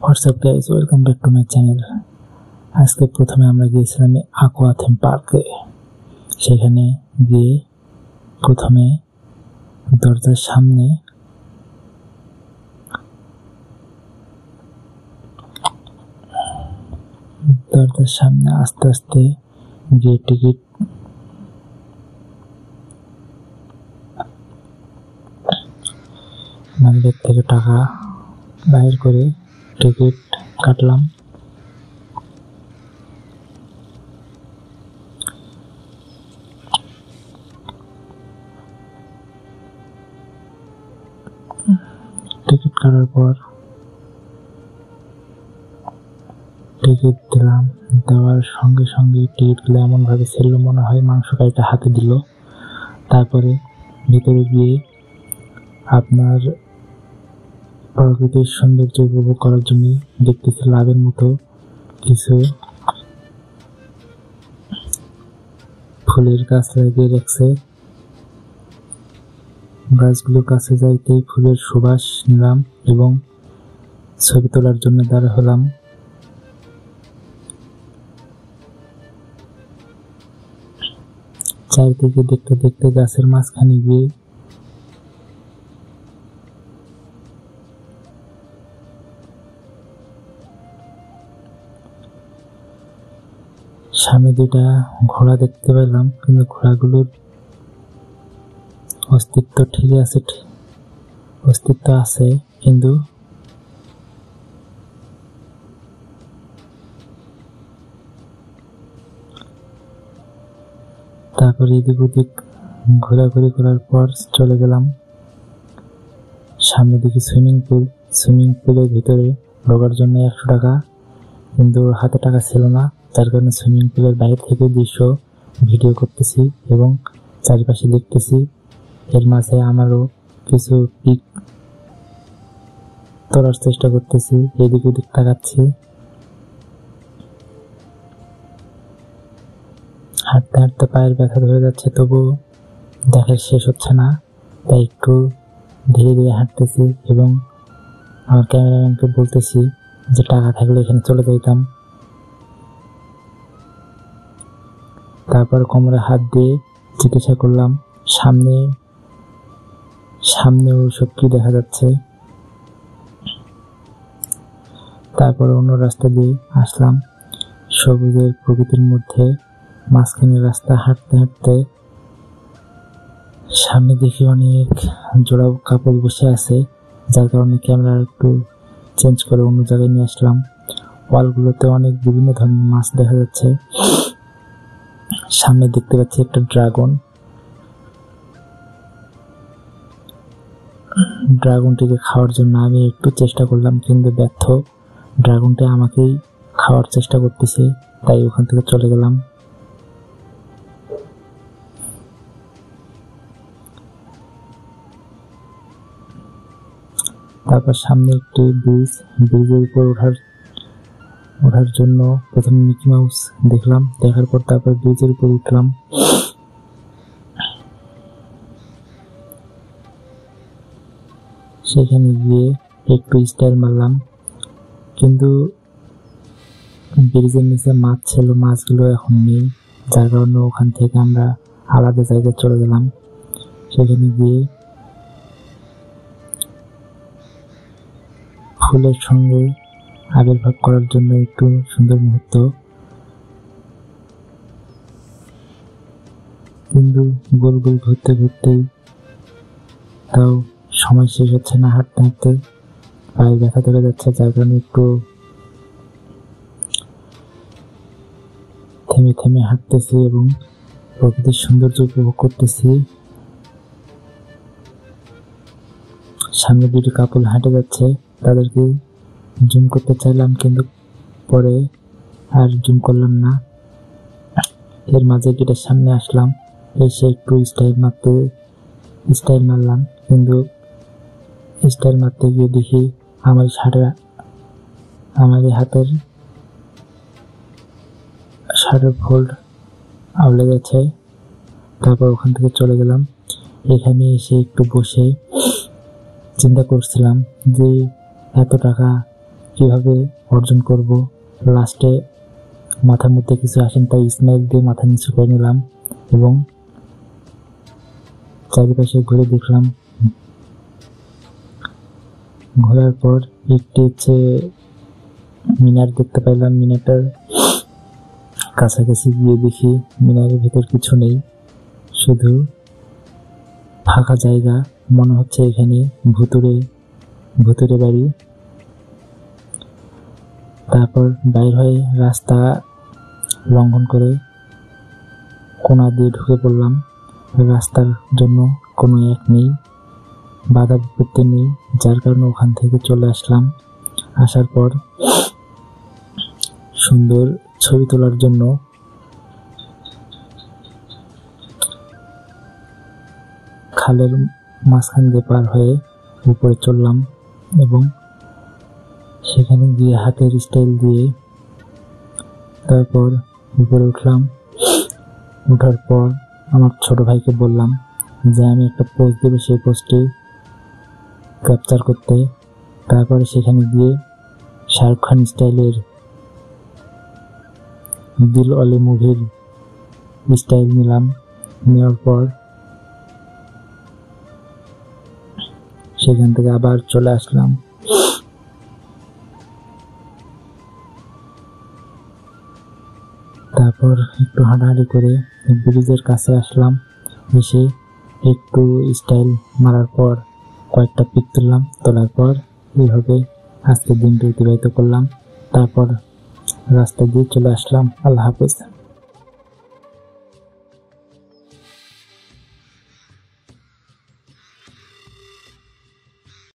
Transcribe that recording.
WhatsApp guys, welcome back to my channel. আজকে প্রথমে আমরা গিয়েছিলাম aqua theme পার্কে। সেখানে গিয়ে প্রথমে দরজার সামনে আস্তে আস্তে গিয়ে টিকিট মানিব্যাগ থেকে টাকা বাইর করে টিকিট কাটলাম। টিকিট কাটার পর টিকিট দিলাম। দেওয়ার সঙ্গে সঙ্গে টিকিটগুলো এমন ভাবে ছিল মনে হয় মাংস কাইটা হাতে দিল। তারপরে ভিতরে গিয়ে আপনার প্রকৃতির সৌন্দর্য উপভোগ করার জন্য দেখতেছি লাভের মতো কিছু ফুলের গাছ লাগিয়ে রাখছে। গাছগুলোর কাছে যাইতেই ফুলের সুবাস নিলাম এবং ছবি তোলার জন্য দাঁড়া হলাম। চারিদিকে দেখতে দেখতে গাছের মাঝখানে গিয়ে সামনে দুটা ঘোড়া দেখতে পেলাম, কিন্তু ঘোড়াগুলোর অস্তিত্ব আছে কিন্তু তারপরে এদিক ওদিক ঘোরাঘুরি করার পর চলে গেলাম সামনে দিকে সুইমিং পুলের ভিতরে ঢোকার জন্য 100 টাকা, কিন্তু হাতে টাকা ছিল না। যার কারণে সুইমিং পুলের বাইরে থেকে দৃশ্য ভিডিও করতেছি এবং চারিপাশে দেখতেছি। এর মাঝে আমারও কিছু পিক তোলার চেষ্টা করতেছি, এদিক ওদিক তাকাচ্ছি। হাঁটতে হাঁটতে পায়ের ব্যথা ধরে যাচ্ছে, তবু দেখা শেষ হচ্ছে না, তাই একটু ধীরে ধীরে হাঁটতেছি এবং আমার ক্যামেরাম্যানকে বলতেছি যে টাকা থাকলে এখানে চলে যাইতাম। তারপর কোমরে হাত দিয়ে চিকিৎসা করলাম। সামনে ওসব কি দেখা যাচ্ছে। তারপর অন্য রাস্তা দিয়ে আসলাম সবুজের প্রকৃতির মধ্যে। মাঝখানে রাস্তা হাঁটতে হাঁটতে সামনে দেখি অনেক জোড়া কাপড় বসে আছে, যার কারণে ক্যামেরা একটু চেঞ্জ করে অন্য জায়গায় নিয়ে আসলাম। ওয়ালগুলোতে অনেক বিভিন্ন ধরনের মাছ দেখা যাচ্ছে। সামনে দেখতে পাচ্ছি একটা ড্রাগনটিকে খাওয়ার জন্য আমি একটু চেষ্টা করলাম, কিন্তু ব্যর্থ। ড্রাগনটি আমাকেই খাওয়ার চেষ্টা করতেছে, তাই ওখান থেকে চলে গেলাম। তারপর সামনে একটি ব্রিজের উপর ওঠার জন্য প্রথমে মিকি মাউস দেখলাম, দেখার পর তারপর ব্রিজের উপর উঠলাম। সেখানে গিয়ে একটু স্টাইল মারলাম, কিন্তু ব্রিজের নিচে মাছ ছিল, মাছগুলো এখন নেই, যার কারণে ওখান থেকে আমরা আলাদা জায়গায় চলে গেলাম। সেখানে গিয়ে ফুলের সঙ্গে আবির্ভাব করার জন্য একটু সুন্দর মুহূর্ত, কিন্তু গোল গোল ঘুরতে ঘুরতেই তাও সময় শেষ হচ্ছে না। হাঁটতে হাঁটতে পায়ে ব্যথা ধরে যাচ্ছে, যার কারণে একটু থেমে থেমে হাঁটতেছি এবং প্রকৃতির সৌন্দর্য উপভোগ করতেছি। সামনে দুটি কাপল হাঁটে যাচ্ছে, তাদেরকে জুম করতে চাইলাম, কিন্তু পরে আর জুম করলাম না। এর মাঝে গেটের সামনে আসলাম, এসে একটু স্টাইল মারলাম, কিন্তু স্টাইল মারতে গিয়ে দেখি আমার হাতের শার্টের ফোল্ড আউলে গেছে। তারপর ওখান থেকে চলে গেলাম। এখানে এসে একটু বসে চিন্তা করছিলাম যে এত টাকা কিভাবে অর্জন করব। লাস্টে মাথার মধ্যে কিছু আসেন, তাই স্মাইল দিয়ে মাথা নিচু করে নিলাম এবং চারিপাশে ঘুরে দেখলাম। ঘোরার পর একটি মিনার দেখতে পাইলাম। মিনারটার কাছাকাছি গিয়ে দেখি মিনারের ভিতর কিছু নেই, শুধু ফাঁকা জায়গা। মনে হচ্ছে এখানে ভুতুরে বাড়ি। তারপর বাইর হয়ে রাস্তা লঙ্ঘন করে কোণা দিয়ে ঢুকে পড়লাম। রাস্তার জন্য কোনো এক নেই, বাধা বিপত্তি নেই, যার কারণে ওখান থেকে চলে আসলাম। আসার পর সুন্দর ছবি তোলার জন্য খালের মাঝখান দিয়ে পার হয়ে উপরে চললাম এবং সেখানে গিয়ে হাতের স্টাইল দিয়ে তারপর উপরে উঠলাম। ওঠার পর আমার ছোট ভাইকে বললাম যে আমি একটা পোস্ট দেবো, সেই পোস্টটি ক্যাপচার করতে। তারপরে সেখানে গিয়ে শাহরুখ খান স্টাইলের দিল ওয়ালে মুভির স্টাইল নিলাম। নেওয়ার পর সেখান থেকে আবার চলে আসলাম। তারপর একটু হাঁটাহাঁটি করে ব্রিজের কাছে আসলাম। এসে একটু স্টাইল মারার পর কয়েকটা পিক তুললাম। তোলার পর এইভাবে আজকের দিনটি অতিবাহিত করলাম। তারপর রাস্তা দিয়ে চলে আসলাম। আল্লাহ হাফেজ।